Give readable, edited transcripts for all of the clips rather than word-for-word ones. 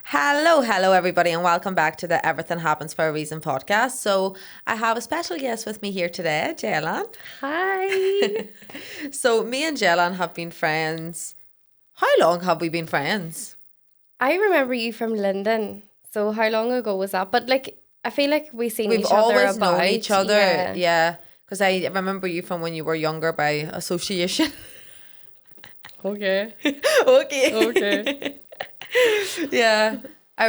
Hello, everybody, and welcome back to the Everything Happens for a Reason podcast. So, I have a special guest with me here today, Jeylan. Hi. So, me and Jeylan have been friends. How long have we been friends? I remember you from London. So how long ago was that? But I feel like we've seen We've each other always about. known each other. Yeah. Yeah. Because I remember you from when you were younger by association. Okay. Okay. Yeah. I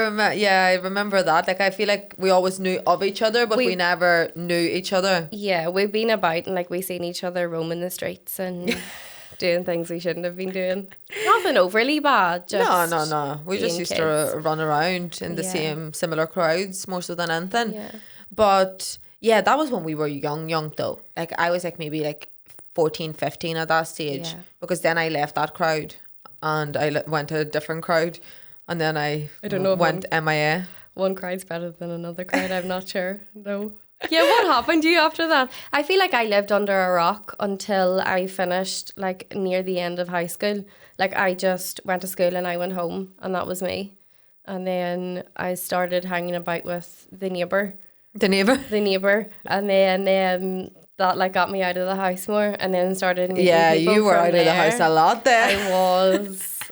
remember that. I feel like we always knew of each other, but we never knew each other. Yeah, we've been about and we've seen each other roaming the streets and doing things we shouldn't have been doing. Nothing overly bad. Just No. We just used kids. to run around in the same similar crowds more so than anything. Yeah. But yeah, that was when we were young though. I was maybe 14, 15 at that stage. Yeah. Because then I left that crowd and I went to a different crowd. And then I don't know if went MIA. One crowd's better than another crowd, I'm not sure. No. Yeah, what happened to you after that? I feel like I lived under a rock until I finished near the end of high school. I just went to school and I went home and that was me. And then I started hanging about with the neighbour. The neighbour? The neighbour. And then that got me out of the house more and then started meeting people you were from out of the house a lot there.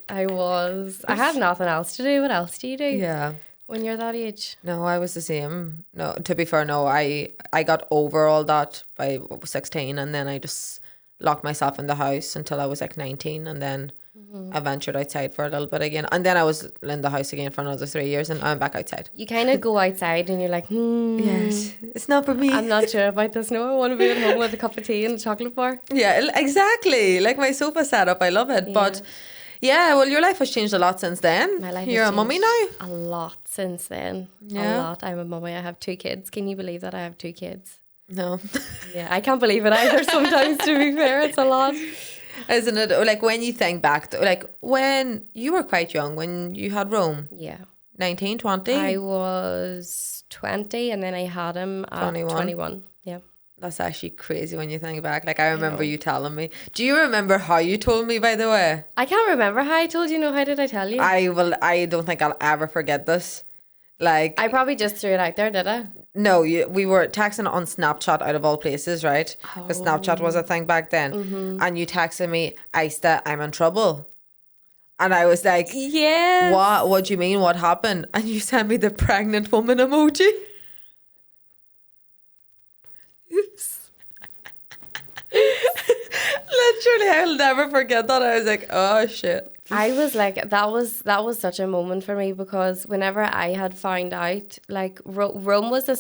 I was. I had nothing else to do. What else do you do? Yeah. When you're that age? No, I was the same. No, to be fair, no, I got over all that by 16 and then I just locked myself in the house until I was 19 and then I ventured outside for a little bit again. And then I was in the house again for another 3 years and I'm back outside. You kind of go outside and you're like, Yes, it's not for me. I'm not sure about this. No, I want to be at home with a cup of tea and a chocolate bar. Yeah, exactly. My sofa setup, I love it. Yeah. But yeah, well, your life has changed a lot since then. My life You're has a mummy changed now? A lot since then. Yeah. A lot. I'm a mummy. I have 2 kids. Can you believe that I have 2 kids? No. Yeah, I can't believe it either sometimes, to be fair. It's a lot. Isn't it? When you think back, when you were quite young, when you had Rome, Yeah. 19, 20? I was 20 and then I had him at 21. Yeah. That's actually crazy when you think back. I remember you telling me. Do you remember how you told me, by the way? I can't remember how I told you. No, how did I tell you? I don't think I'll ever forget this. I probably just threw it out there, did I? No, we were texting on Snapchat out of all places, right? Because Snapchat was a thing back then. And you texted me, Aiste, I'm in trouble. And I was like, yeah. What do you mean? What happened? And you sent me the pregnant woman emoji. Oops. Literally, I'll never forget that. I was like, oh shit. I was like, that was such a moment for me because whenever I had found out, Rome was a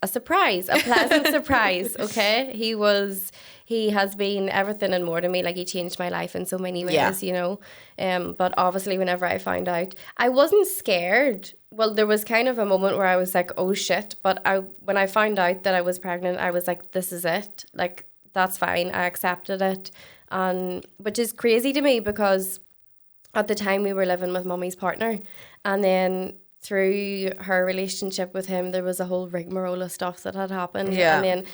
surprise, a pleasant surprise. Okay, he has been everything and more to me. He changed my life in so many ways, you know. But obviously, whenever I found out, I wasn't scared. Well, there was kind of a moment where I was like, oh shit. But when I found out that I was pregnant, I was like, this is it. That's fine. I accepted it. And which is crazy to me because at the time we were living with mummy's partner, and then through her relationship with him there was a whole rigmarole of stuff that had happened. And then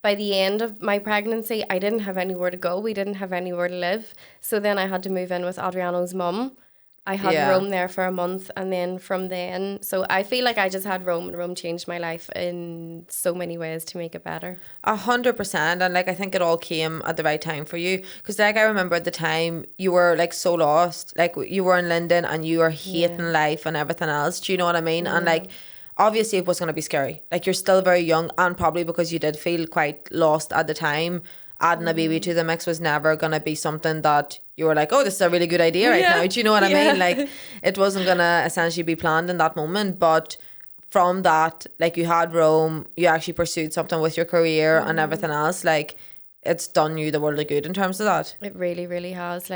by the end of my pregnancy I didn't have anywhere to go, we didn't have anywhere to live, so then I had to move in with Adriano's mum. I had Rome there for a month, and then from then, so I feel like I just had Rome, and Rome changed my life in so many ways to make it better. 100%, and I think it all came at the right time for you, because I remember at the time you were so lost, you were in London and you were hating life and everything else. Do you know what I mean? And obviously it was going to be scary. You're still very young, and probably because you did feel quite lost at the time, adding a baby to the mix was never going to be something that you were like, oh, this is a really good idea right now. Do you know what I mean? It wasn't going to essentially be planned in that moment. But from that, you had Rome, you actually pursued something with your career and everything else. It's done you the world of good in terms of that. It really, really has.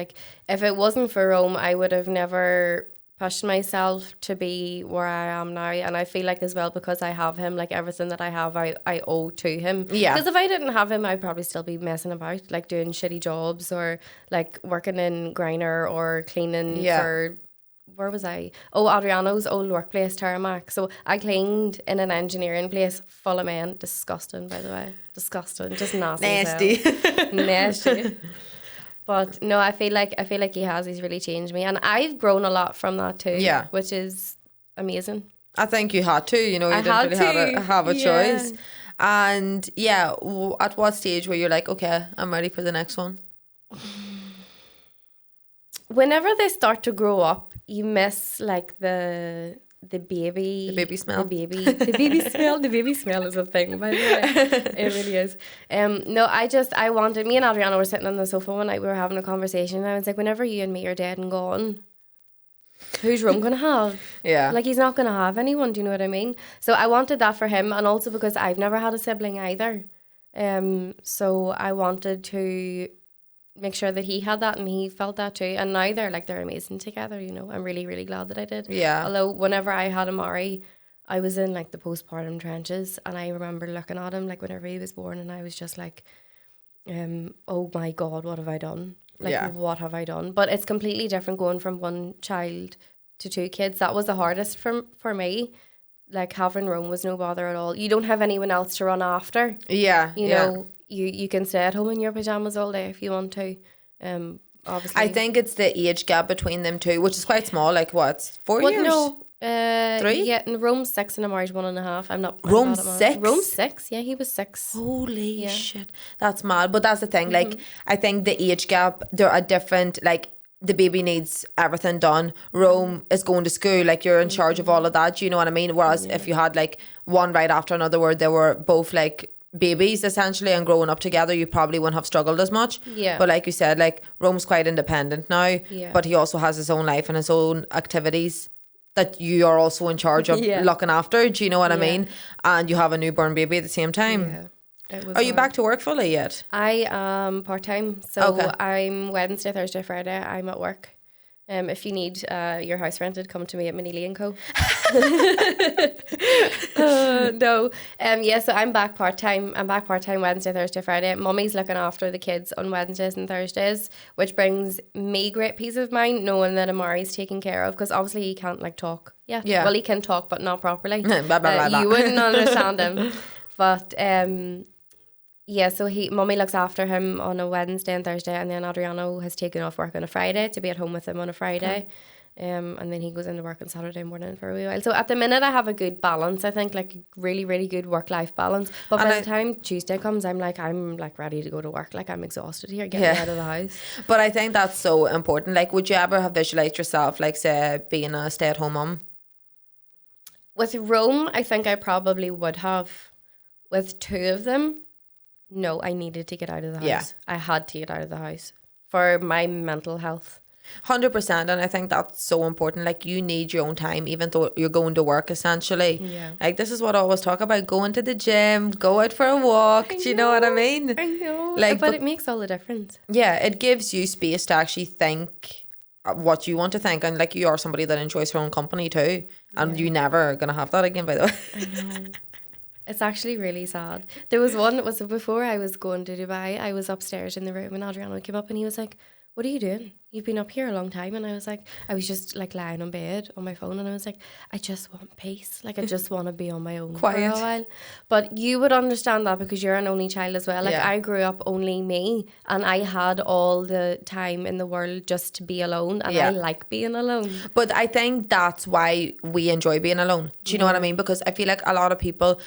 If it wasn't for Rome, I would have never pushed myself to be where I am now. And I feel as well, because I have him, everything that I have, I owe to him. Yeah. Because if I didn't have him, I'd probably still be messing about, doing shitty jobs or working in Griner or cleaning for... Where was I? Oh, Adriano's old workplace, Tarmac. So I cleaned in an engineering place full of men. Disgusting, by the way. Disgusting. Just nasty. Nasty. Nasty. But no, I feel like he has. He's really changed me, and I've grown a lot from that too. Yeah. Which is amazing. I think you had to, you know, you didn't really have a choice. And yeah, at what stage were you like, okay, I'm ready for the next one? Whenever they start to grow up, you miss like the baby smell. the baby smell is a thing, by the way. It really is. No, I wanted, me and Adriano were sitting on the sofa one night, we were having a conversation, and I was like, whenever you and me are dead and gone, who's Rum gonna have? Yeah. Like, he's not gonna have anyone, do you know what I mean? So I wanted that for him, and also because I've never had a sibling either. So I wanted to make sure that he had that and he felt that too. And now they're amazing together, you know. I'm really, really glad that I did. Yeah. Although whenever I had Amari, I was in like the postpartum trenches, and I remember looking at him like whenever he was born, and I was just like, oh my God, what have I done? Like, what have I done? But it's completely different going from one child to 2 kids. That was the hardest for me. Like, having Rome was no bother at all. You don't have anyone else to run after. Yeah. You know, you can stay at home in your pajamas all day if you want to. Obviously. I think it's the age gap between them two, which is quite small. Like, what, 4 years? No. 3? Yeah, and Rome's 6 and Amari's 1.5. I'm not. Rome's 6? Rome's 6. Yeah, he was 6. Holy shit. That's mad. But that's the thing. Like, I think the age gap, there are different, like, the baby needs everything done. Rome is going to school. Like, you're in charge of all of that. Do you know what I mean? Whereas if you had, like, one right after another where they were both, like, babies essentially and growing up together, you probably wouldn't have struggled as much. Yeah. But like you said, like, Rome's quite independent now. Yeah. But he also has his own life and his own activities that you are also in charge of looking after. Do you know what I mean? And you have a newborn baby at the same time. Yeah. Are you back to work fully yet? I am part-time. So I'm Wednesday, Thursday, Friday. I'm at work. If you need your house rented, come to me at Minnie & Co. No. So I'm back part-time. I'm back part-time Wednesday, Thursday, Friday. Mummy's looking after the kids on Wednesdays and Thursdays, which brings me great peace of mind knowing that Amari's taken care of, because obviously he can't like talk. Yeah. Well, he can talk, but not properly. Blah, blah, blah. You wouldn't understand him. But so Mummy looks after him on a Wednesday and Thursday, and then Adriano has taken off work on a Friday to be at home with him on a Friday. And then he goes into work on Saturday morning for a wee while. So at the minute I have a good balance, I think, like really, really good work-life balance. But by the time Tuesday comes, I'm ready to go to work. Like, I'm exhausted here, get me out of the house. But I think that's so important. Like, would you ever have visualised yourself, like, say, being a stay-at-home mum? With Rome, I think I probably would have. With 2 of them, no, I needed to get out of the house. Yeah. I had to get out of the house for my mental health. 100%, and I think that's so important. Like, you need your own time, even though you're going to work essentially. Yeah. Like, this is what I always talk about: going to the gym, go out for a walk. Do you know what I mean? I know. Like, but it makes all the difference. Yeah, it gives you space to actually think what you want to think, and like, you are somebody that enjoys her own company too, and you never gonna have that again, by the way. I know. It's actually really sad. There was one, before I was going to Dubai, I was upstairs in the room and Adriano came up and he was like, what are you doing? You've been up here a long time. And I was like, I was just like lying on bed on my phone and I was like, I just want peace. Like, I just want to be on my own Quiet. for a while. But you would understand that because you're an only child as well. Like, Yeah. I grew up only me and I had all the time in the world just to be alone, and I like being alone. But I think that's why we enjoy being alone. Do you know what I mean? Because I feel like a lot of people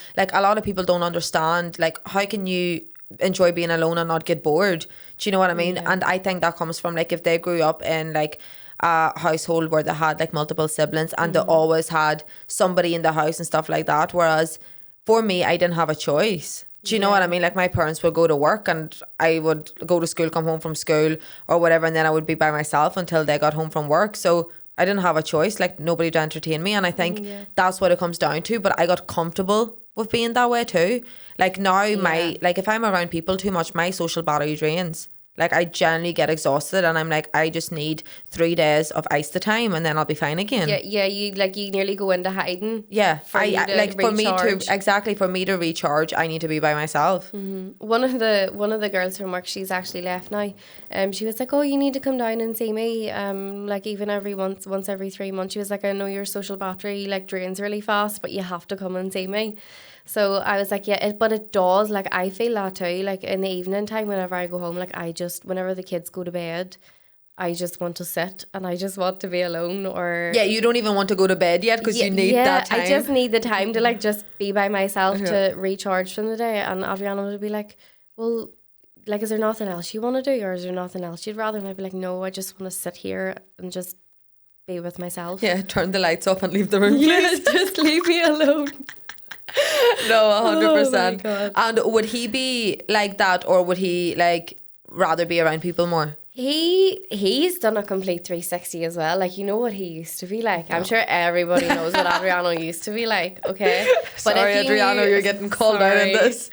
don't understand, like, how can you enjoy being alone and not get bored? Do you know what I mean? And I think that comes from, like, if they grew up in like a household where they had like multiple siblings and they always had somebody in the house and stuff like that, whereas for me, I didn't have a choice. Do you know what I mean? Like, my parents would go to work and I would go to school, come home from school or whatever, and then I would be by myself until they got home from work. So I didn't have a choice, like, nobody to entertain me. And I think that's what it comes down to. But I got comfortable with being that way too. Like, now if I'm around people too much, my social battery drains. Like, I generally get exhausted and I'm like, I just need 3 days of Aiste time and then I'll be fine again. Yeah, you nearly go into hiding. Yeah, for me to recharge, I need to be by myself. One of the girls from work, she's actually left now. She was like, oh, you need to come down and see me. Like, even once every 3 months. She was like, I know your social battery like drains really fast, but you have to come and see me. So I was like, but it does. Like, I feel that too. Like, in the evening time, whenever I go home, like, I just just, whenever the kids go to bed, I just want to sit and I just want to be alone. Or Yeah, you don't even want to go to bed yet because you need that time. I just need the time to like just be by myself to recharge from the day. And Adriano would be like, well, like, is there nothing else you want to do, or is there nothing else you'd rather? And I'd be like, no, I just want to sit here and just be with myself. Yeah, turn the lights off and leave the room, please. Just leave me alone. No, 100%. Oh my God. And would he be like that, or would he like rather be around people more? He's done a complete 360 as well. Like, you know what he used to be like. I'm sure everybody knows what Adriano used to be like. Okay, but Sorry, Adriano, you're getting called out in this.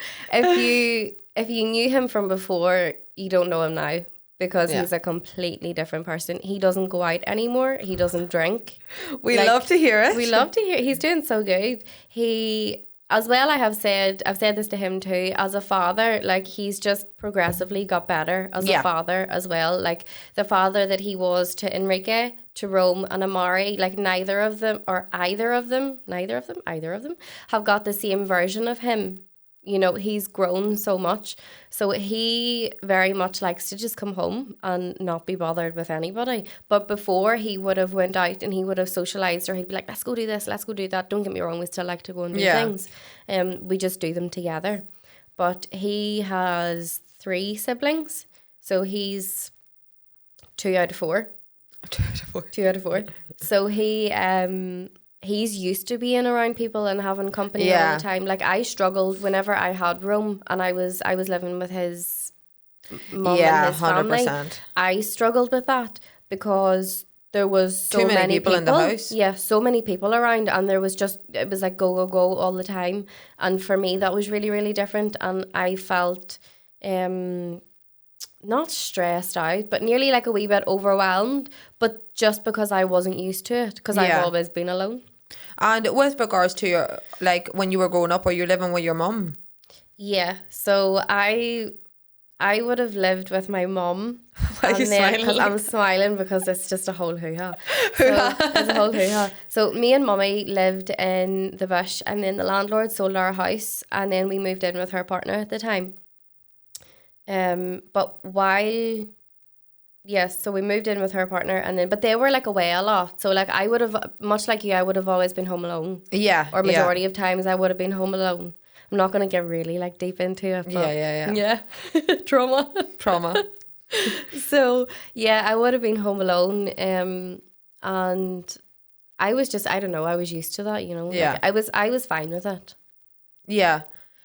If you knew him from before, you don't know him now, because he's a completely different person. He doesn't go out anymore. He doesn't drink. We love to hear it. We love to hear. He's doing so good. He, as well, I've said this to him too, as a father, like, he's just progressively got better as a father as well. Like, the father that he was to Enrique, to Rome and Amari, like, either of them have got the same version of him. You know, he's grown so much. So he very much likes to just come home and not be bothered with anybody. But before, he would have went out and he would have socialised, or he'd be like, let's go do this, let's go do that. Don't get me wrong, we still like to go and do things. We just do them together. But he has 3 siblings. So he's 2 out of 4. 2 out of 4. So he's used to being around people and having company all the time. Like, I struggled whenever I had Rome and I was living with his mum and his family. 100%. I struggled with that because there was so too many people in the house. Yeah, so many people around, and it was like go all the time. And for me, that was really, really different, and I felt not stressed out, but nearly like a wee bit overwhelmed, but just because I wasn't used to it, because I've always been alone. And with regards to your, like, when you were growing up, were you living with your mum? Yeah, so I would have lived with my mum. Why are you smiling? Because I'm smiling because it's just a whole hoo-ha. So it's a whole hoo-ha. So me and mummy lived in the bush, and then the landlord sold our house, and then we moved in with her partner at the time. But so we moved in with her partner, but they were like away a lot. So like, I would have, much like you, I would have always been home alone. Yeah. Or majority of times I would have been home alone. I'm not going to get really like deep into it. But yeah. Trauma. So yeah, I would have been home alone. And I was just, I don't know, I was used to that, you know. Yeah. Like, I was fine with it. Yeah.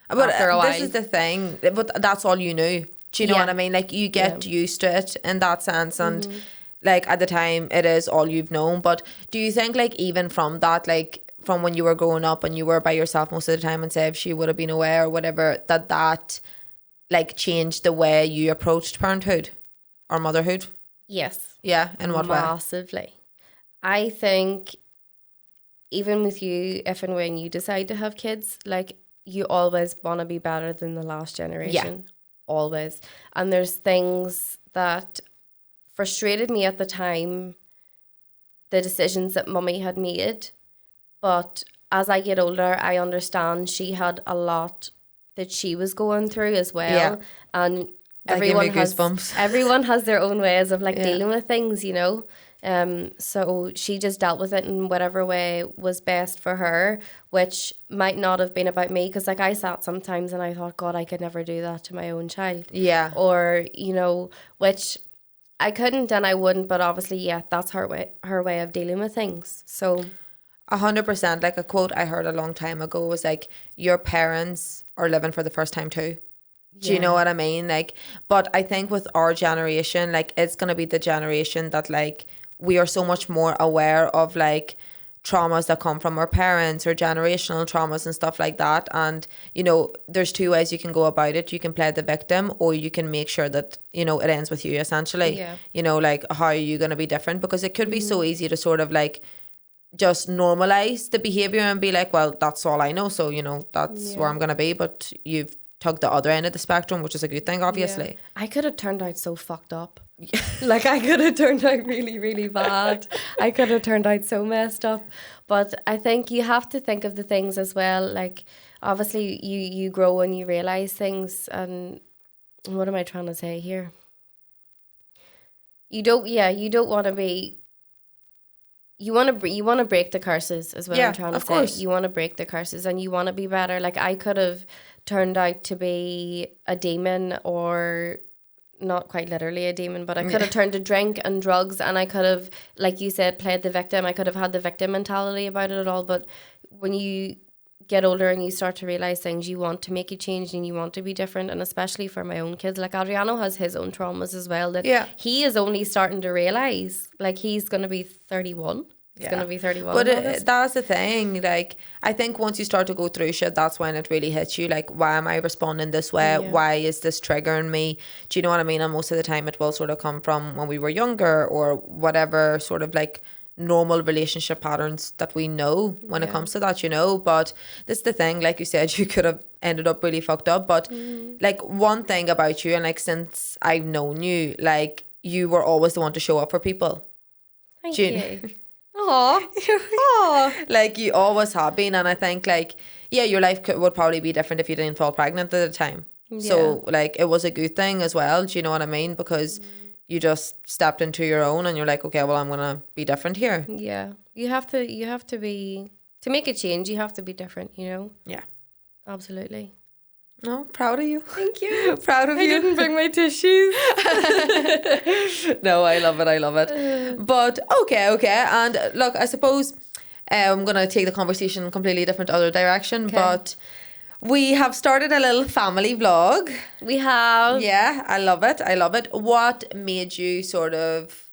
But After a while. this is the thing, but that's all you knew. Do you know what I mean? Like, you get used to it in that sense, and like, at the time it is all you've known. But do you think, like, even from that, like, from when you were growing up and you were by yourself most of the time, and say if she would have been away or whatever, that like changed the way you approached parenthood or motherhood? Yes. Yeah, in what way? Massively. I think even with you, if and when you decide to have kids, like, you always want to be better than the last generation. Yeah. Always. And there's things that frustrated me at the time, the decisions that mummy had made. But as I get older, I understand she had a lot that she was going through as well. Yeah. And everyone has their own ways of like dealing with things, you know. So she just dealt with it in whatever way was best for her, which might not have been about me, because like, I sat sometimes and I thought, God, I could never do that to my own child. Yeah. Or, you know, which I couldn't and I wouldn't, but obviously, that's her way of dealing with things. So 100%. Like, a quote I heard a long time ago was like, your parents are living for the first time too. Do you know what I mean? Like, but I think with our generation, like, it's going to be the generation that, like, we are so much more aware of, like, traumas that come from our parents or generational traumas and stuff like that. And, you know, there's 2 ways you can go about it. You can play the victim, or you can make sure that, you know, it ends with you, essentially. Yeah. You know, like, how are you going to be different? Because it could be so easy to sort of, like, just normalize the behavior and be like, well, that's all I know, so, you know, that's where I'm going to be. But you've tugged the other end of the spectrum, which is a good thing, obviously. Yeah. I could have turned out so fucked up. Like, I could have turned out really, really bad. I could have turned out so messed up. But I think you have to think of the things as well. Like, obviously you grow and you realise things. And what am I trying to say here? you don't want to be, you want to break the curses is what I'm trying to say. Course. You want to break the curses and you want to be better. Like I could have turned out to be a demon, or not quite literally a demon, but I could have turned to drink and drugs, and I could have, like you said, played the victim. I could have had the victim mentality about it all. But when you get older and you start to realize things, you want to make a change and you want to be different. And especially for my own kids, like Adriano has his own traumas as well that he is only starting to realize. Like he's going to be 31. He's going to be 31. But that's the thing. Like, I think once you start to go through shit, that's when it really hits you. Like, why am I responding this way? Yeah. Why is this triggering me? Do you know what I mean? And most of the time it will sort of come from when we were younger, or whatever sort of like normal relationship patterns that we know when it comes to that, you know. But this is the thing, like you said, you could have ended up really fucked up. But like, one thing about you, and like since I've known you, like you were always the one to show up for people. Thank you. Aww. Like you always have been. And I think like, yeah, your life would probably be different if you didn't fall pregnant at the time. So like it was a good thing as well. Do you know what I mean? Because you just stepped into your own and you're like, okay, well, I'm gonna be different here. Yeah, you have to be, to make a change, you have to be different, you know. Yeah, absolutely. No, proud of you. Thank you. Proud of you. I didn't bring my tissues. No, I love it. But okay. And look, I suppose I'm gonna take the conversation completely different other direction. Okay. But we have started a little family vlog. We have. Yeah, I love it. What made you sort of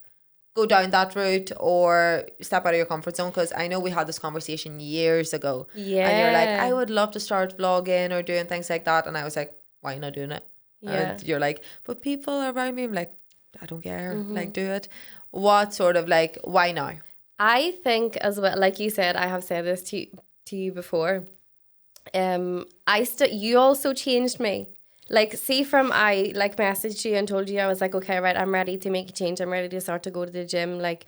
go down that route or step out of your comfort zone? Because I know we had this conversation years ago. Yeah. And you're like, I would love to start vlogging or doing things like that. And I was like, why not doing it? Yeah. And you're like, but people around me, I'm like, I don't care. Like, do it. What sort of like, why now? I think as well, like you said, I have said this to you before. You also changed me. Like, see, from I like messaged you and told you, I was like, okay, right, I'm ready to make a change. I'm ready to start to go to the gym. Like,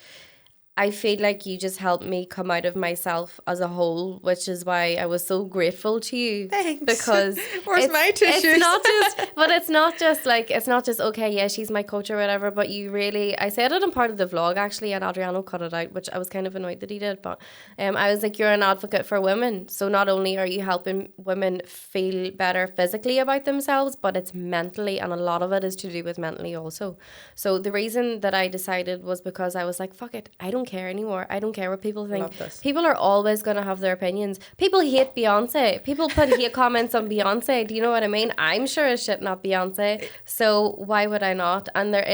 I feel like you just helped me come out of myself as a whole, which is why I was so grateful to you. Thanks. Because where's my tissues? It's not just okay, yeah, she's my coach or whatever. But you really, I said it in part of the vlog actually, and Adriano cut it out, which I was kind of annoyed that he did. But I was like, you're an advocate for women. So not only are you helping women feel better physically about themselves, but it's mentally, and a lot of it is to do with mentally also. So the reason that I decided was because I was like, fuck it, I don't care anymore. I don't care what people think. People are always going to have their opinions. People hate Beyonce. People put hate comments on Beyonce. Do you know what I mean? I'm sure as shit not Beyonce. So why would I not? And there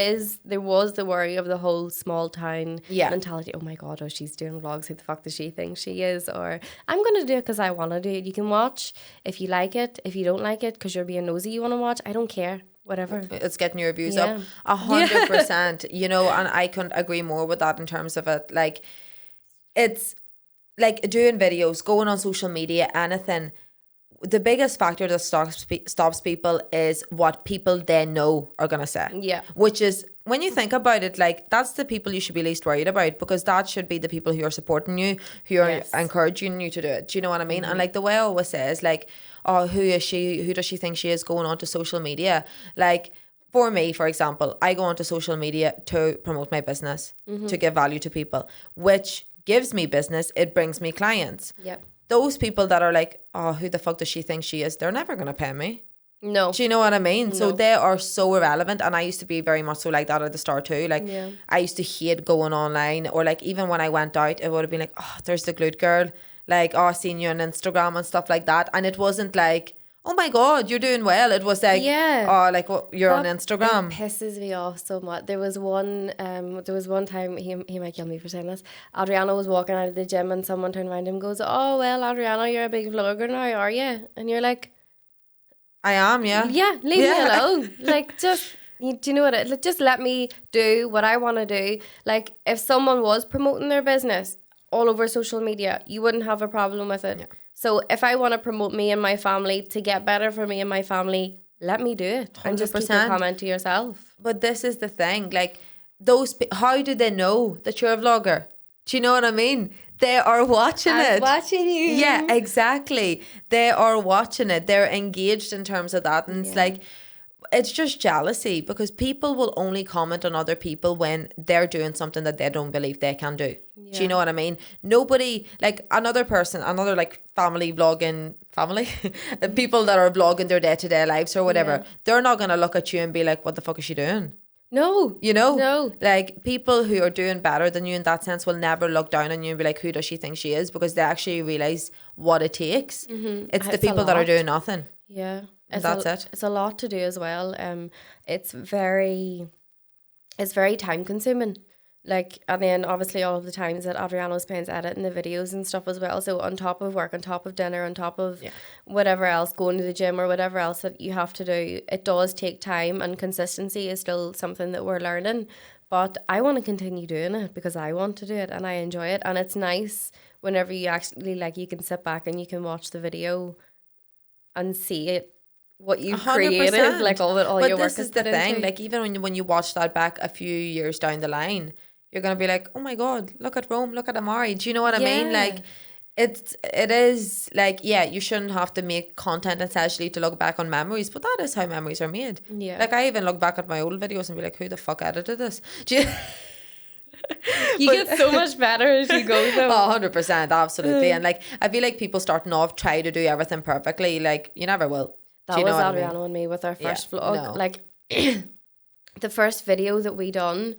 was the worry of the whole small town mentality. Oh my God, she's doing vlogs. Who the fuck does she think she is? Or I'm going to do it because I want to do it. You can watch if you like it. If you don't like it because you're being nosy, you want to watch. I don't care. Whatever. It's getting your views up 100%, you know, and I couldn't agree more with that in terms of it. Like, it's like doing videos, going on social media, anything. The biggest factor that stops people is what people they know are going to say. Yeah. Which is, when you think about it, like, that's the people you should be least worried about, because that should be the people who are supporting you, who are encouraging you to do it. Do you know what I mean? And like the way I always say is like, oh, who is she? Who does she think she is going on to social media? Like, for me, for example, I go onto social media to promote my business, to give value to people, which gives me business. It brings me clients. Yep. Those people that are like, oh, who the fuck does she think she is? They're never going to pay me. No. Do you know what I mean? No. So they are so irrelevant. And I used to be very much so like that at the start too. Like, I used to hate going online, or like even when I went out, it would have been like, oh, there's the glute girl. Like, oh, I've seen you on Instagram and stuff like that. And it wasn't like, oh my God, you're doing well. It was like, oh, like, what, you're on Instagram. It pisses me off so much. There was one time, he might kill me for saying this. Adriano was walking out of the gym and someone turned around him and goes, oh, well, Adriano, you're a big vlogger now, are you? And you're like, I am, yeah. Yeah, leave me alone. Like, just, do you know what? Just let me do what I want to do. Like, if someone was promoting their business all over social media, you wouldn't have a problem with it. Yeah. So if I want to promote me and my family to get better for me and my family, let me do it. 100%. And just keep a comment to yourself. But this is the thing. Like, how do they know that you're a vlogger? Do you know what I mean? They are watching it. Watching you. Yeah, exactly. They are watching it. They're engaged in terms of that. And it's like, it's just jealousy, because people will only comment on other people when they're doing something that they don't believe they can do. Do you know what I mean? Nobody, like another person, another like family, people that are vlogging their day-to-day lives or whatever, they're not going to look at you and be like, what the fuck is she doing? No. You know? No. Like, people who are doing better than you in that sense will never look down on you and be like, who does she think she is? Because they actually realise what it takes. It's the people that are doing nothing. Yeah. That's it. It's a lot to do as well. It's very time consuming. Like, and then obviously all of the times that Adriano spends editing the videos and stuff as well. So on top of work, on top of dinner, on top of whatever else, going to the gym or whatever else that you have to do, it does take time, and consistency is still something that we're learning. But I want to continue doing it because I want to do it and I enjoy it. And it's nice whenever you actually, like, you can sit back and you can watch the video and see it, what you've 100%. created, like all but your work this is the thing, like, even when you watch that back a few years down the line, you're gonna be like, oh my god, look at Rome, look at Amari. Do you know what I mean? Like, it is like, yeah, you shouldn't have to make content essentially to look back on memories, but that is how memories are made. Like, I even look back at my old videos and be like, who the fuck edited this? Do you get so much better as you go though. 100%, absolutely. And like, I feel like people starting off try to do everything perfectly. Like, you never will. That was Adriano and me with our first vlog. No. Like, the first video that we done,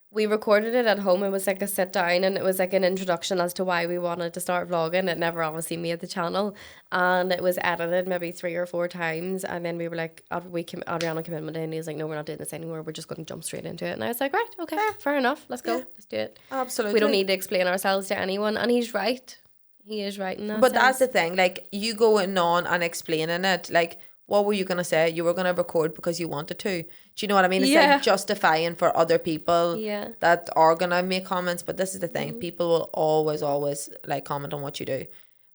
we recorded it at home. It was like a sit down, and it was like an introduction as to why we wanted to start vlogging. It never obviously made the channel, and it was edited maybe 3 or 4 times. And then we were like, Adriano came in one day and he was like, no, we're not doing this anymore. We're just going to jump straight into it. And I was like, right, okay, fair enough. Let's go. Let's do it. Absolutely. We don't need to explain ourselves to anyone. And he's right. He is right in that But sense. that's the thing. Like, you going on and explaining it, like, what were you going to say? You were going to record because you wanted to. Do you know what I mean? It's like justifying for other people that are going to make comments. But this is the thing. People will always, like, comment on what you do.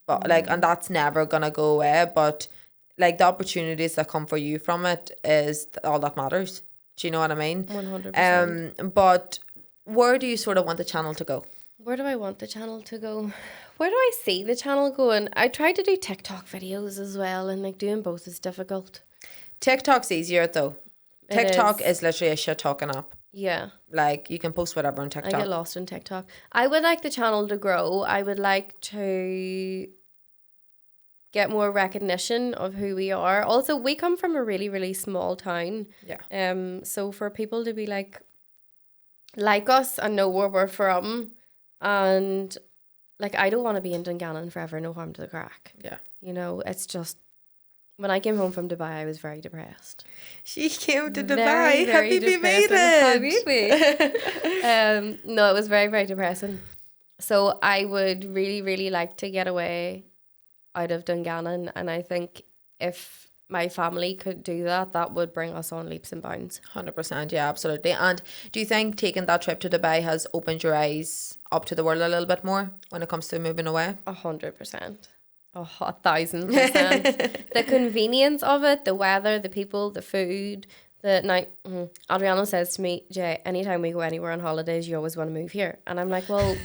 But like, and that's never going to go away. But like, the opportunities that come for you from it is all that matters. Do you know what I mean? 100%. But where do you sort of want the channel to go? Where do I want the channel to go? Where do I see the channel going? I tried to do TikTok videos as well, and like doing both is difficult. TikTok's easier though. TikTok is literally a shit talking app. Yeah. Like, you can post whatever on TikTok. I get lost in TikTok. I would like the channel to grow. I would like to get more recognition of who we are. Also, we come from a really, really small town. Yeah. So for people to be like us and know where we're from, and like, I don't want to be in Dungannon forever, no harm to the crack. Yeah. You know, it's just, when I came home from Dubai, I was very depressed. She came to Dubai. Very, very Habibi made it. Habibi. No, it was very, very depressing. So I would really, really like to get away out of Dungannon. And I think if my family could do that, that would bring us on leaps and bounds. 100%, yeah, absolutely. And do you think taking that trip to Dubai has opened your eyes up to the world a little bit more when it comes to moving away? 100%. 1,000%. The convenience of it, the weather, the people, the food. Adriano says to me, Jay, anytime we go anywhere on holidays, you always want to move here. And I'm like, well,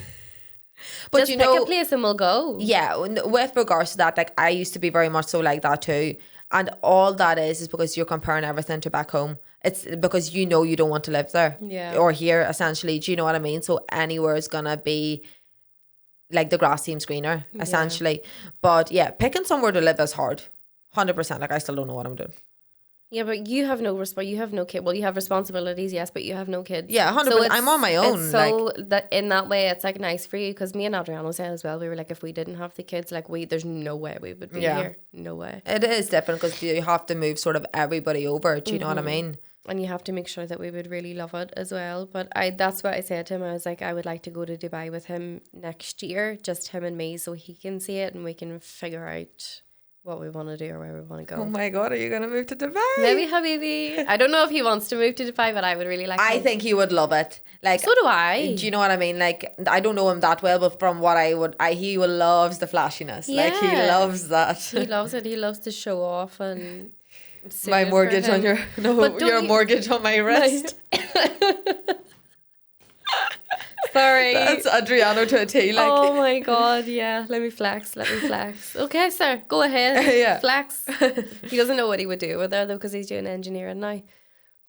but just pick a place and we'll go. Yeah, with regards to that, like, I used to be very much so like that too. And all that is because you're comparing everything to back home. It's because you know you don't want to live there or here, essentially. Do you know what I mean? So anywhere is going to be like the grass seems greener, essentially. But yeah, picking somewhere to live is hard. 100%. Like, I still don't know what I'm doing. Yeah, but you have no you have no kid. Well, you have responsibilities, yes, but you have no kids. Yeah, 100%. So I'm on my own. So that in that way, it's like nice for you, because me and Adriano said as well, we were like, if we didn't have the kids, like, there's no way we would be here. No way. It is different because you have to move sort of everybody over. Do you know what I mean? And you have to make sure that we would really love it as well. But that's what I said to him. I was like, I would like to go to Dubai with him next year, just him and me, so he can see it and we can figure out what we want to do or where we want to go. Oh my God, are you going to move to Dubai? Maybe Habibi. I don't know if he wants to move to Dubai, but I would really like I think he would love it. Like, so do I. Do you know what I mean? Like, I don't know him that well, but from what he loves the flashiness. Yeah. Like, he loves that. He loves it. He loves to show off and my mortgage on your mortgage on my wrist. Sorry. That's Adriano to a T. Like, Oh my God, yeah. Let me flex. Okay, sir, go ahead. Yeah. Flex. He doesn't know what he would do with her though, because he's doing engineering now.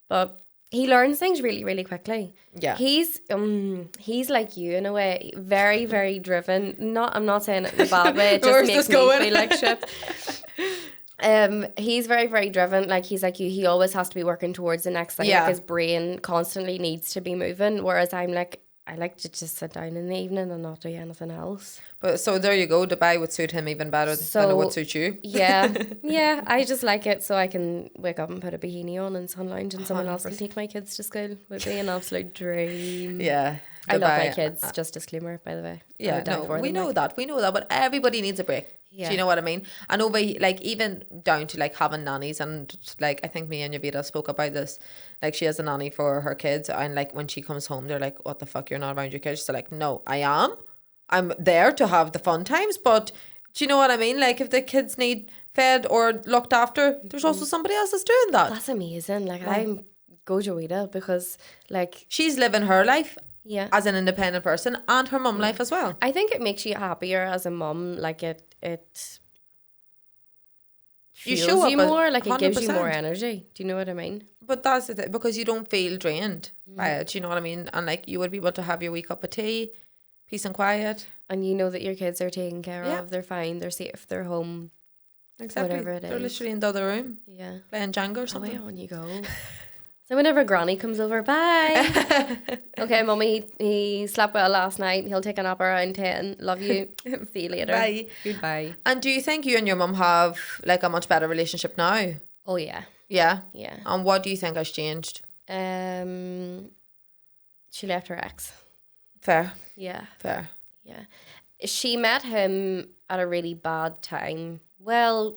But he learns things really, really quickly. Yeah. He's like you in a way, very, very driven. I'm not saying it in a bad way. It just Where's makes this me going? feel like shit. He's very, very driven. Like he's like you. He always has to be working towards the next thing. Yeah. Like his brain constantly needs to be moving. Whereas I'm like, I like to just sit down in the evening and not do anything else. But so there you go. Dubai would suit him even better than it would suit you. Yeah. I just like it so I can wake up and put a bikini on and sun lounge and someone else can 100%. take my kids to school. Would be an absolute dream. Yeah. I love my Dubai. kids. Just disclaimer, by the way. I Yeah, would die no, for we them, know like. that. We know that. But everybody needs a break. Yeah. Do you know what I mean? And over, like, even down to like having nannies, and like I think me and Yavita spoke about this. Like, she has a nanny for her kids, and like when she comes home, they're like, "What the fuck? You're not around your kids." She's like, "No, I am. I'm there to have the fun times, but do you know what I mean? Like, if the kids need fed or looked after, there's also somebody else that's doing that." That's amazing. Like I'm go Joita because like She's living her life yeah. as an independent person and her mum life as well. I think it makes you happier as a mum. Like it You fuels show up you as- more. Like it gives you more 100%. energy. Do you know what I mean? But that's the thing, because you don't feel drained by it. You know what I mean? And like you would be able to have your wee cup of tea, peace and quiet. And you know that your kids are taken care Yeah. of. They're fine. They're safe. They're home. Exactly. Whatever it They're is. literally in the other room Yeah. playing Jenga or Away something. on you go. So whenever Granny comes over, bye. Okay, Mummy, he slept well last night. He'll take a nap around 10. Love you. See you later. Bye. Goodbye. And do you think you and your mum have like a much better relationship now? Oh yeah. Yeah. Yeah. And what do you think has changed? She left her ex. Fair. Yeah. Fair. Yeah. She met him at a really bad time. Well,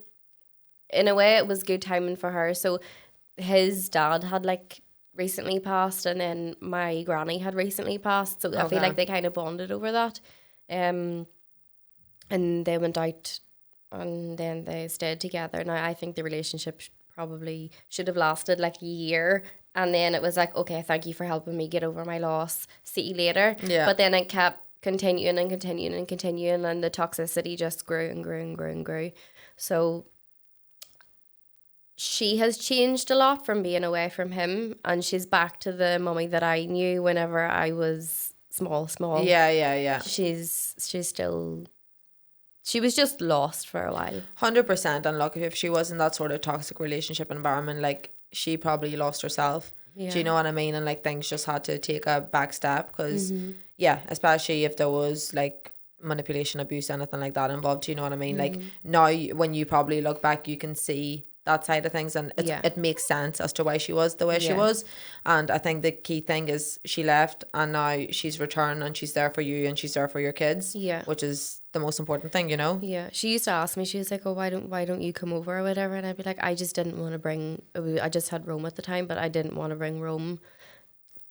in a way it was good timing for her. So his dad had like recently passed and then my granny had recently passed. So I feel Okay. like they kind of bonded over that. And they went out and then they stayed together. Now I think the relationship probably should have lasted like a year. And then it was like, okay, thank you for helping me get over my loss. See you later. Yeah. But then it kept continuing and continuing and continuing, and the toxicity just grew and grew and grew and grew. So she has changed a lot from being away from him, and she's back to the mummy that I knew whenever I was small. Yeah. She's still. She was just lost for a while. 100%. And look, if she was in that sort of toxic relationship environment, like she probably lost herself. Yeah. Do you know what I mean? And like things just had to take a back step because, yeah, especially if there was like manipulation, abuse, anything like that involved. Do you know what I mean? Like now, when you probably look back, you can see that side of things, and it makes sense as to why she was the way she was. And I think the key thing is she left, and now she's returned, and she's there for you, and she's there for your kids. Yeah. Which is the most important thing, you know. Yeah, she used to ask me. She was like, "Oh, why don't you come over or whatever?" And I'd be like, "I just didn't want to bring. I just had Rome at the time, but I didn't want to bring Rome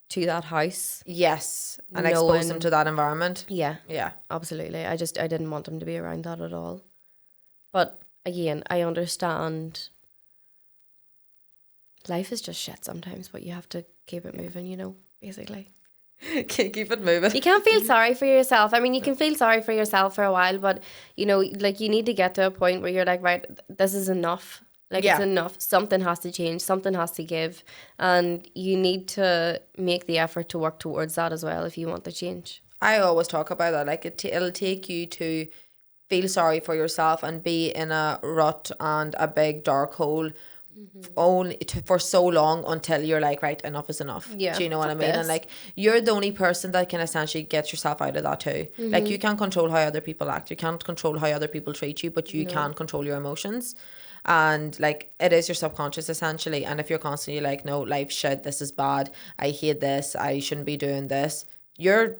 to that house." Yes, and expose them to that environment. Yeah, Yeah. absolutely. I didn't want them to be around that at all. But again, I understand. Life is just shit sometimes, but you have to keep it moving. You know, basically. Keep it moving. You can't feel sorry for yourself. I mean, you can feel sorry for yourself for a while, but you know, like you need to get to a point where you're like, right, this is enough. Like it's enough. Something has to change. Something has to give, and you need to make the effort to work towards that as well if you want the change. I always talk about that. Like it'll take you to feel sorry for yourself and be in a rut and a big dark hole for so long until you're like, right, enough is enough. Yeah, Do you know what I fuck mean? this. And like you're the only person that can essentially get yourself out of that too. Like you can't control how other people act. You can't control how other people treat you, but you can control your emotions. And like it is your subconscious essentially. And if you're constantly like, no, life's shit, this is bad, I hate this, I shouldn't be doing this, you're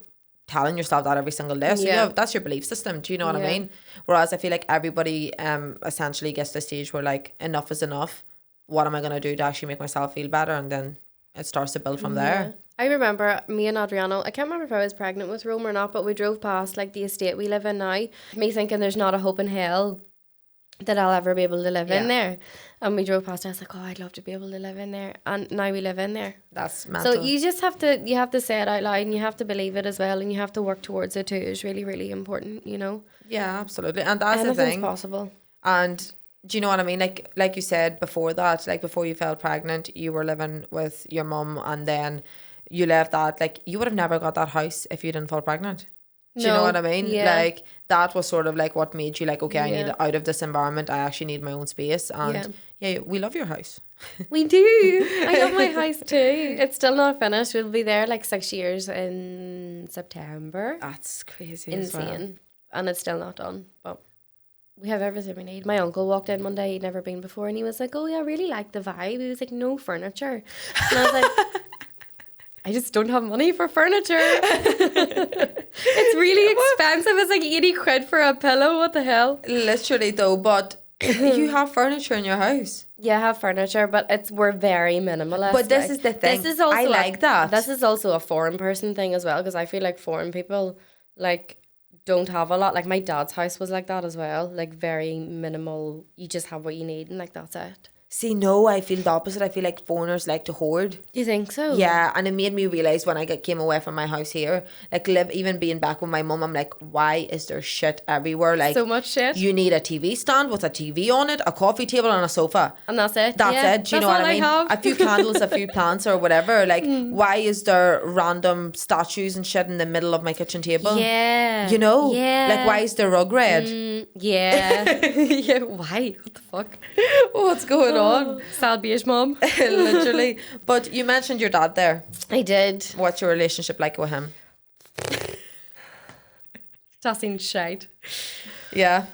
telling yourself that every single day. So that's your belief system. Do you know what I mean? Whereas I feel like everybody essentially gets to the stage where like enough is enough. What am I going to do to actually make myself feel better? And then it starts to build from there. I remember me and Adriano, I can't remember if I was pregnant with Rome or not, but we drove past like the estate we live in now. Me thinking there's not a hope in hell that I'll ever be able to live in Yeah. there. And we drove past, I was like, oh, I'd love to be able to live in there. And now we live in there. That's mental. So you just have to say it out loud, and you have to believe it as well, and you have to work towards it too. Is really, really important, you know. Yeah, absolutely. And that's the Anything's thing. possible. And do you know what I mean? Like you said before that, like before you fell pregnant, you were living with your mum, and then you left that. Like, you would have never got that house if you didn't fall pregnant. Do you know what I mean? Yeah. Like, that was sort of like what made you like, okay, I need Yeah. out of this environment. I actually need my own space. And yeah, we love your house. We do. I love my house too. It's still not finished. We'll be there like 6 years in September. That's crazy. As well. Insane. And it's still not done. But we have everything we need. My uncle walked in one day, he'd never been before, and he was like, oh yeah, I really like the vibe. He was like, no furniture. And I was like, I just don't have money for furniture. It's really expensive. It's like 80 quid for a pillow. What the hell? Literally though, but you have furniture in your house. Yeah, I have furniture, but we're very minimalist. But this is the thing. This is also I like that. This is also a foreign person thing as well, because I feel like foreign people like don't have a lot. Like my dad's house was like that as well. Like very minimal. You just have what you need, and like that's it. See, no, I feel the opposite. I feel like foreigners like to hoard. Do you think so? Yeah, and it made me realise when I came away from my house here, like even being back with my mum, I'm like, why is there shit everywhere? Like, So much shit. you need a TV stand with a TV on it, a coffee table and a sofa. And that's it. That's Yeah, it. Do you know that's what I all mean? have. A few candles, a few plants or whatever. Like, why is there random statues and shit in the middle of my kitchen table? Yeah. You know? Yeah. Like, why is the rug red? Yeah. Yeah. Why? What the fuck? What's going on? Sad beige mom. Literally. But you mentioned your dad there. I did. What's your relationship like with him? Tossing shite. Yeah.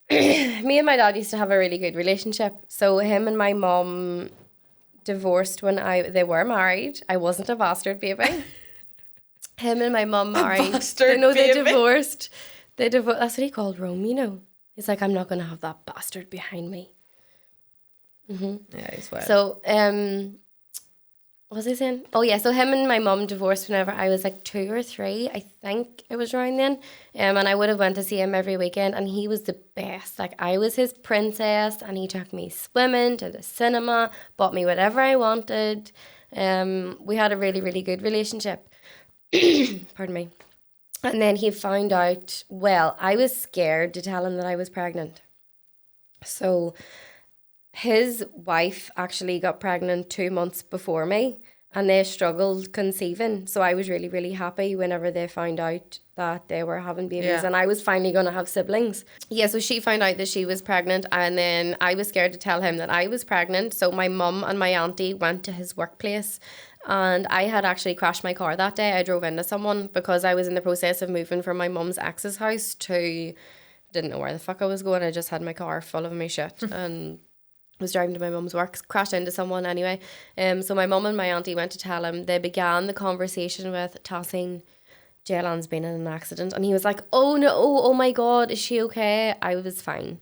Me and my dad used to have a really good relationship. So him and my mum divorced when they were married. I wasn't a bastard baby. Him and my mum married. bastard No, they baby. divorced. That's what he called Rome, you know. He's like, I'm not going to have that bastard behind me. Yeah, he's well. So, what was I saying? Oh yeah, so him and my mum divorced whenever I was like 2 or 3, I think it was around then. And I would have went to see him every weekend, and he was the best. Like, I was his princess, and he took me swimming, to the cinema, bought me whatever I wanted. We had a really, really good relationship. Pardon me. And then he found out, well, I was scared to tell him that I was pregnant. So his wife actually got pregnant 2 months before me, and they struggled conceiving. So I was really, really happy whenever they found out that they were having babies, and I was finally going to have siblings. Yeah, so she found out that she was pregnant, and then I was scared to tell him that I was pregnant. So my mum and my auntie went to his workplace, and I had actually crashed my car that day. I drove into someone because I was in the process of moving from my mum's ex's house to, didn't know where the fuck I was going. I just had my car full of my shit and was driving to my mum's work, crashed into someone anyway. So my mum and my auntie went to tell him. They began the conversation with tossing, Jeylan's been in an accident. And he was like, oh no, oh my God, is she okay? I was fine.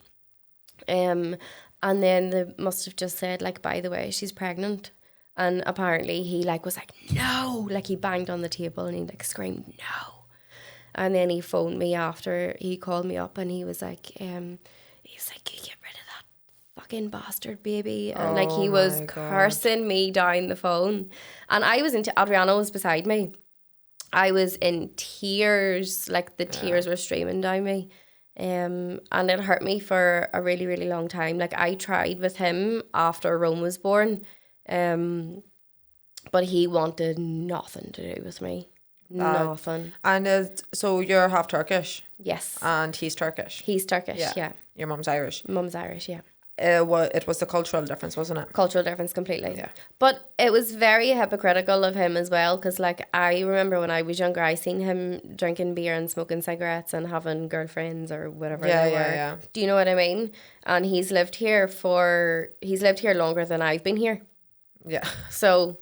And then they must have just said, like, by the way, she's pregnant. And apparently he was like, no, like he banged on the table and he screamed, no. And then he phoned me after, he called me up and he was like, you get rid of that fucking bastard baby. And he was cursing me down the phone. And I was Adriano was beside me. I was in tears, the tears were streaming down me. And it hurt me for a really, really long time. I tried with him after Rome was born. But he wanted nothing to do with me. Nothing. And so you're half Turkish? Yes. And he's Turkish? He's Turkish, yeah. Your mum's Irish? Mum's Irish, yeah. It was the cultural difference, wasn't it? Cultural difference completely. Yeah. But it was very hypocritical of him as well, because I remember when I was younger, I seen him drinking beer and smoking cigarettes and having girlfriends or whatever they were. Yeah. Do you know what I mean? And he's lived here longer than I've been here. Yeah. So,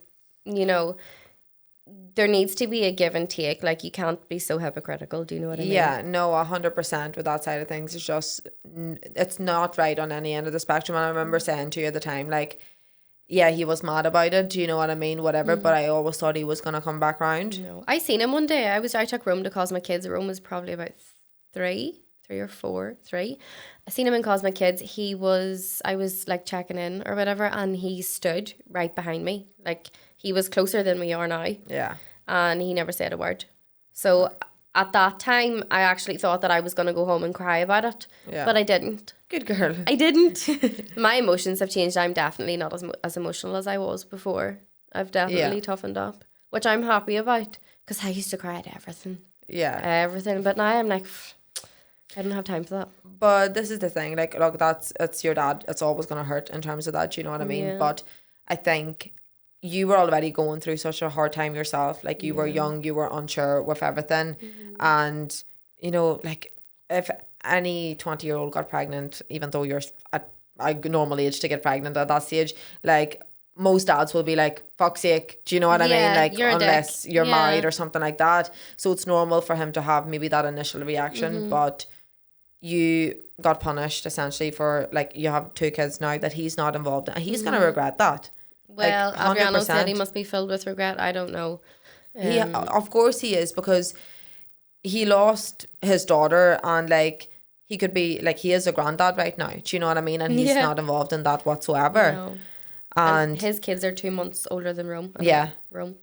there needs to be a give and take. You can't be so hypocritical. Do you know what I mean? Yeah, no, 100% with that side of things. It's just, it's not right on any end of the spectrum. And I remember saying to you at the time, yeah, he was mad about it. Do you know what I mean? Whatever. But I always thought he was going to come back round. No. I seen him one day. I took Rome to cause my kids. Rome was probably about 3 3. I seen him in Cosmic Kids. I was like checking in or whatever, and he stood right behind me. Like, he was closer than we are now. Yeah. And he never said a word. So at that time, I actually thought that I was going to go home and cry about it. Yeah. But I didn't. Good girl. I didn't. My emotions have changed. I'm definitely not as emotional as I was before. I've definitely toughened up, which I'm happy about, because I used to cry at everything. Yeah. Everything. But now I'm like, I don't have time for that. But this is the thing, like, look, it's your dad. It's always going to hurt in terms of that, you know what I mean? Yeah. But I think you were already going through such a hard time yourself. Like, you were young, you were unsure with everything. And, you know, like, if any 20-year-old got pregnant, even though you're at a normal age to get pregnant at that stage, like, most dads will be like, fuck's sake, do you know what I mean? Like, unless you're married or something like that. So it's normal for him to have maybe that initial reaction, but you got punished essentially for, like, you have 2 kids now that he's not involved in, and he's going to regret that. Well, like, Adriano said he must be filled with regret. I don't know. He, of course he is, because he lost his daughter, and like, he could be like, he is a granddad right now, do you know what I mean? And he's not involved in that whatsoever. No. And his kids are 2 months older than Rome. Rome,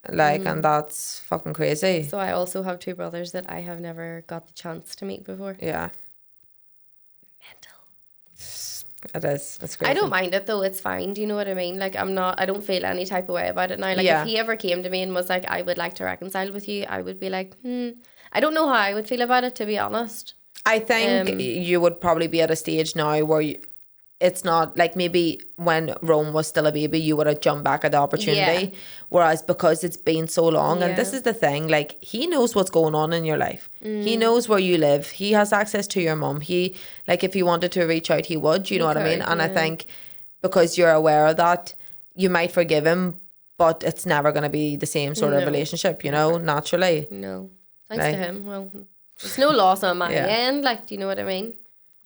like, and that's fucking crazy. So I also have 2 brothers that I have never got the chance to meet before. Yeah. Mental. It is. It's crazy. I don't mind it though. It's fine. Do you know what I mean? Like, I don't feel any type of way about it now. Like, if he ever came to me and was like, I would like to reconcile with you, I would be like, I don't know how I would feel about it, to be honest. I think you would probably be at a stage now where it's not like, maybe when Rome was still a baby, you would have jumped back at the opportunity. Yeah. Whereas because it's been so long, and this is the thing, like, he knows what's going on in your life. He knows where you live. He has access to your mum. He, like, if he wanted to reach out, he would, you know what I mean? And I think because you're aware of that, you might forgive him, but it's never going to be the same sort of relationship, you know, naturally. No. Thanks to him. Well, it's no loss on my end. Like, do you know what I mean?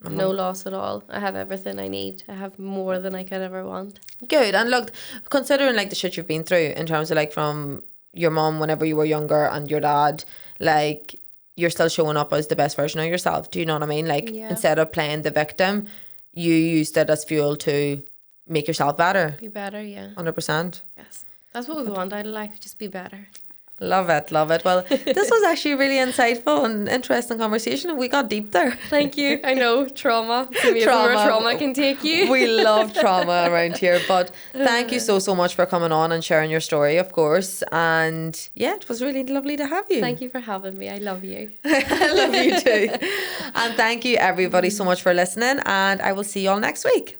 No loss at all. I have everything I need. I have more than I could ever want. Good. And look, considering like the shit you've been through in terms of like from your mum whenever you were younger and your dad, like, you're still showing up as the best version of yourself. Do you know what I mean? Like, instead of playing the victim, you used it as fuel to make yourself better. Be better, yeah. 100%. Yes. That's what we want out of life. Just be better. Love it, love it. Well, this was actually a really insightful and interesting conversation. We got deep there. Thank you. I know, trauma. It's amazing where trauma can take you. We love trauma around here. But thank you so much for coming on and sharing your story, of course. And yeah, it was really lovely to have you. Thank you for having me. I love you. I love you too. And thank you everybody so much for listening. And I will see you all next week.